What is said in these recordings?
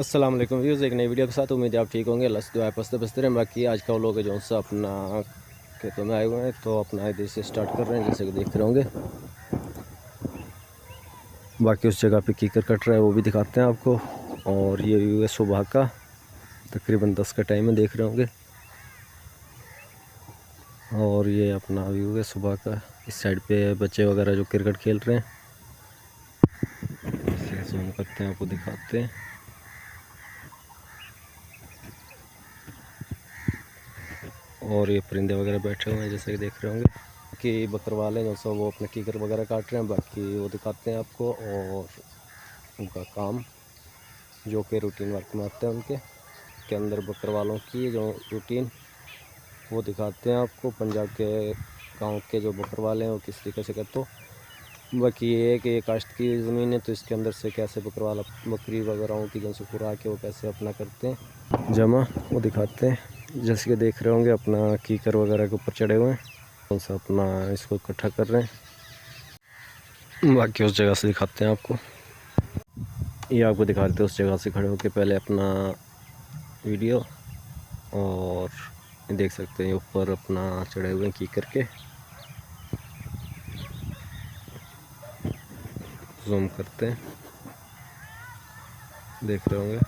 अस्सलाम वालेकुम व्यूज़, एक नई वीडियो के साथ उम्मीद है आप ठीक होंगे। अल्लाह से दुआ है पस्ते बसते रहें। बाकी आज का लोग जो सा अपना खेतों में आए हुए हैं, तो अपना इधर से स्टार्ट कर रहे हैं, जैसे कि देख रहे होंगे। बाकी उस जगह पे कीकर कट रहा है, वो भी दिखाते हैं आपको। और ये व्यू है सुबह का, तकरीबन 10 का टाइम है, देख रहे होंगे। और ये अपना व्यू है सुबह का। इस साइड पे बच्चे वगैरह जो क्रिकेट खेल रहे हैं, इसे जूम करते हैं, आपको दिखाते हैं। और ये परिंदे वगैरह बैठे हुए हैं, जैसे कि देख रहे होंगे कि बकरवाल हैं जो सब वो अपने कीकर वगैरह काट रहे हैं। बाकी वो दिखाते हैं आपको, और उनका काम जो कि रूटीन वर्क में आते हैं उनके के अंदर बकरवालों की जो रूटीन वो दिखाते हैं आपको। पंजाब के गांव के जो बकरवाल हैं वो किस तरीके से करते हो। बाकी ये है कि ये काश्त की ज़मीन है, तो इसके अंदर से कैसे बकरवाल बकरी वगैरह की जो खुराक के वो कैसे अपना करते हैं जमा, वो दिखाते हैं। जैसे कि देख रहे होंगे अपना कीकर वगैरह के ऊपर चढ़े हुए हैं, कौन सा अपना इसको इकट्ठा कर रहे हैं। बाकी उस जगह से दिखाते हैं आपको, ये आपको दिखा देते हैं उस जगह से खड़े होकर पहले अपना वीडियो। और देख सकते हैं ऊपर अपना चढ़े हुए हैं कीकर के। जूम करते हैं, देख रहे होंगे।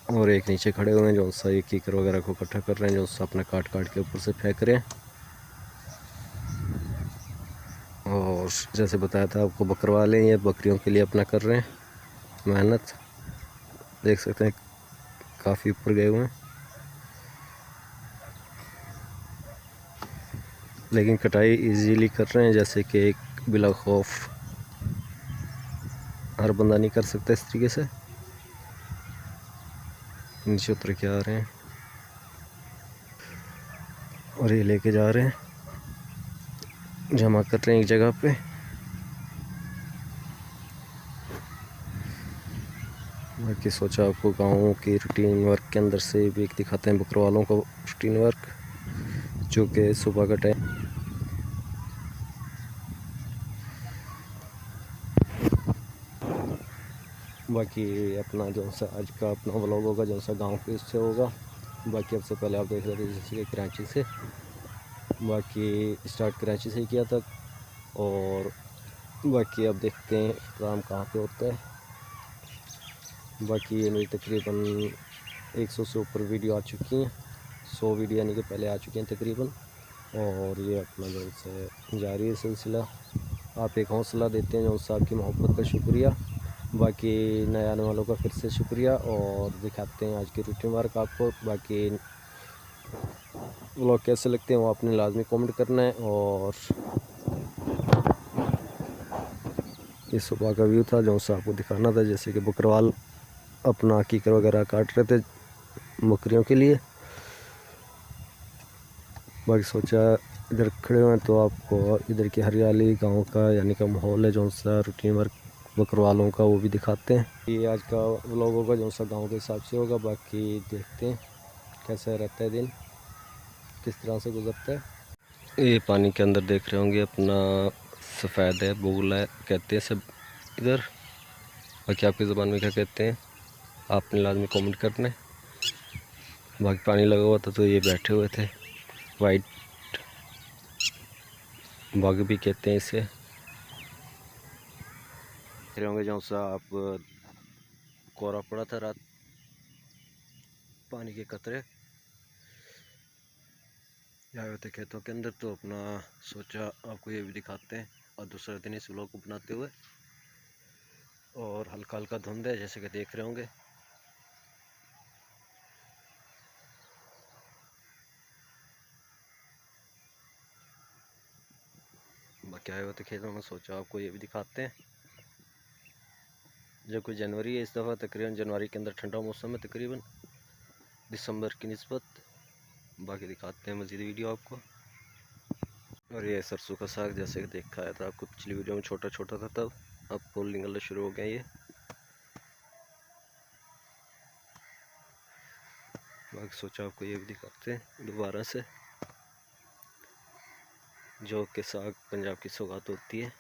और एक नीचे खड़े हुए हैं जो सा ये कीकर वगैरह को इकट्ठा कर रहे हैं, जो सा अपना काट काट के ऊपर से फेंक रहे हैं। और जैसे बताया था आपको, बकरवाले ये बकरियों के लिए अपना कर रहे हैं मेहनत। देख सकते हैं काफ़ी ऊपर गए हुए हैं, लेकिन कटाई इजीली कर रहे हैं, जैसे कि एक बिला खौफ हर बंदा नहीं कर सकता इस तरीके से। नीचे उतर के आ रहे हैं और ये लेके जा रहे हैं, जमा कर रहे हैं एक जगह पे। बाकी सोचा आपको गाँव की रूटीन वर्क के अंदर से भी एक दिखाते हैं बकरवालों का रूटीन वर्क, जो कि सुबह का टाइम। बाकी अपना जो सा आज का अपना व्लॉग होगा जो सा गांव के इससे होगा। बाकी अब से पहले आप देख रहे थे जैसे कि कराची से, बाकी स्टार्ट कराची से ही किया था। और बाकी अब देखते हैं प्रोग्राम कहाँ पे होता है। बाकी ये मेरी तकरीबन 100 से ऊपर वीडियो आ चुकी हैं, 100 वीडियो यानी कि पहले आ चुकी हैं तकरीबन। और ये अपना जो से जारी है सिलसिला। आप एक हौसला देते हैं जो उससे आपकी मोहब्बत का शुक्रिया। बाकी नए आने वालों का फिर से शुक्रिया। और दिखाते हैं आज की रूटीन वर्क आपको। बाकी व्लॉग कैसे लगते हैं वो आपने लाजमी कमेंट करना है। और ये सुबह का व्यू था जो सा आपको दिखाना था, जैसे कि बकरवाल अपना कीकर वगैरह काट रहे थे बकरियों के लिए। बाकी सोचा इधर खड़े हुए हैं तो आपको इधर की हरियाली गांव का यानी का माहौल है जो सा रूटीन वर्क बकरवालों का वो भी दिखाते हैं। ये आज का व्लॉग होगा जो सा गांव के हिसाब से होगा। बाकी देखते हैं कैसा रहता है दिन, किस तरह से गुजरता है। ये पानी के अंदर देख रहे होंगे अपना सफ़ेद है, बोगला है कहते हैं सब इधर। बाकी आपकी ज़बान में क्या कहते हैं आपने लाजमी कमेंट करना है। बाकी पानी लगा हुआ था तो ये बैठे हुए थे, वाइट बाग भी कहते हैं इसे। देख रहे होंगे जो सा आप कोहरा पड़ा था रात, पानी के कतरे आए होते खेतों के अंदर, तो अपना सोचा आपको ये भी दिखाते हैं। और दूसरे दिन इस व्लॉग को बनाते हुए, और हल्का हल्का धुंध है जैसे कि देख रहे होंगे। बाकी आए होते खेतों में, सोचा आपको ये भी दिखाते हैं। जब कोई जनवरी है इस दफ़ा, तकरीबन जनवरी के अंदर ठंडा मौसम है तकरीबन दिसंबर की निस्बत। बाकी दिखाते हैं मज़ीद वीडियो आपको। और ये सरसों का साग जैसे कि दिखाया था आपको पिछली वीडियो में, छोटा छोटा था तब, अब फूल निकलना शुरू हो गया ये। बाकी सोचा आपको ये भी दिखाते हैं दोबारा से, जो कि साग पंजाब की सौगात होती है।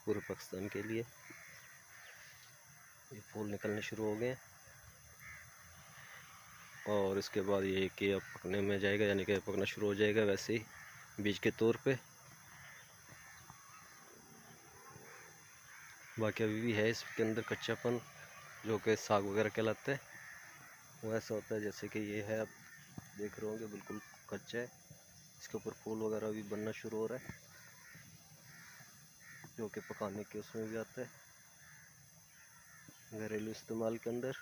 पूरे पाकिस्तान के लिए। ये फूल निकलने शुरू हो गए हैं और इसके बाद ये कि अब पकने में जाएगा, यानी कि पकना शुरू हो जाएगा वैसे ही बीज के तौर पे। बाकी अभी भी है इसके अंदर कच्चापन, जो कि साग वगैरह कहलाता है। वो ऐसा होता है जैसे कि ये है, आप देख रहे होंगे बिल्कुल कच्चा है। इसके ऊपर फूल वगैरह भी बनना शुरू हो रहा है, जो कि पकाने के उसमें भी आता है घरेलू इस्तेमाल के अंदर।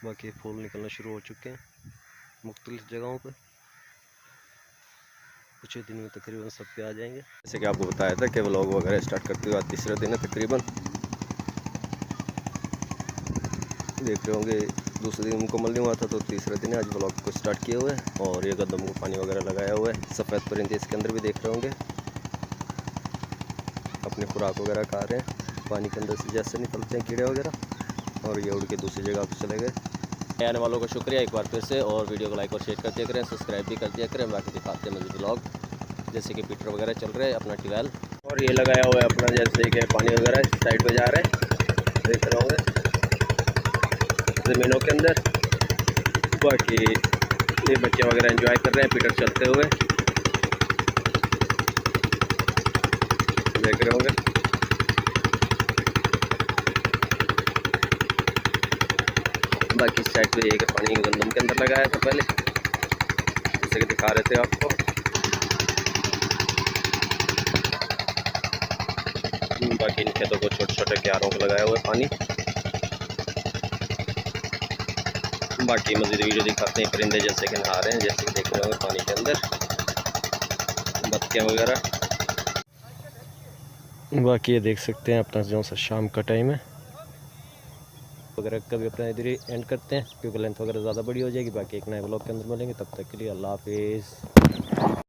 बाकी फूल निकलना शुरू हो चुके हैं मुख्तलिफ जगहों पर। कुछ ही दिन में तकरीबन सब पे आ जाएंगे। जैसे कि आपको बताया था कि व्लॉग वगैरह स्टार्ट करते हुए आज तीसरा दिन है तकरीबन। देख रहे होंगे दूसरे दिन मुकम्मल नहीं हुआ था, तो तीसरा दिन है आज व्लॉग को स्टार्ट किए हुए। और ये गंदम को पानी वगैरह लगाया हुआ है। सफ़ेद परिंदे इसके अंदर भी देख रहे होंगे, अपनी खुराक वगैरह खा रहे हैं। पानी के अंदर से जैसे निकलते हैं कीड़े वगैरह, और ये उड़ के दूसरी जगह पर चले गए। आने वालों का शुक्रिया एक बार फिर से, और वीडियो को लाइक और शेयर कर दिया करें, सब्सक्राइब भी कर दिया करें। बाकी दिखाते हैं मज़ीद व्लॉग, जैसे कि पीटर वगैरह चल रहे हैं अपना ट्यूबवेल, और ये लगाया हुआ है अपना, जैसे कि पानी वगैरह साइड पे जा रहा है, देख रहे होंगे ज़मीनों के अंदर। बाकी ये बच्चे वगैरह एंजॉय कर रहे हैं पीटर चलते हुए, देख रहे होंगे। बाकी साइड पे एक पानी गंदम के अंदर लगाया था पहले, जैसे कि दिखा रहे थे आपको। बाकी इन खेतों को छोटे छोटे क्यारों को लगाया हुआ है पानी। बाकी मज़ीद वीडियो दिखाते हैं परिंदे जैसे कि नहा रहे हैं, जैसे कि देख रहे होंगे पानी के अंदर बत्तियाँ वगैरह। बाकी ये देख सकते हैं अपना जो सा शाम का टाइम है वगैरह का भी अपना इधर ही एंड करते हैं, क्योंकि लेंथ वगैरह ज़्यादा बड़ी हो जाएगी। बाकी एक नए व्लॉग के अंदर मिलेंगे, तब तक के लिए अल्लाह हाफिज़।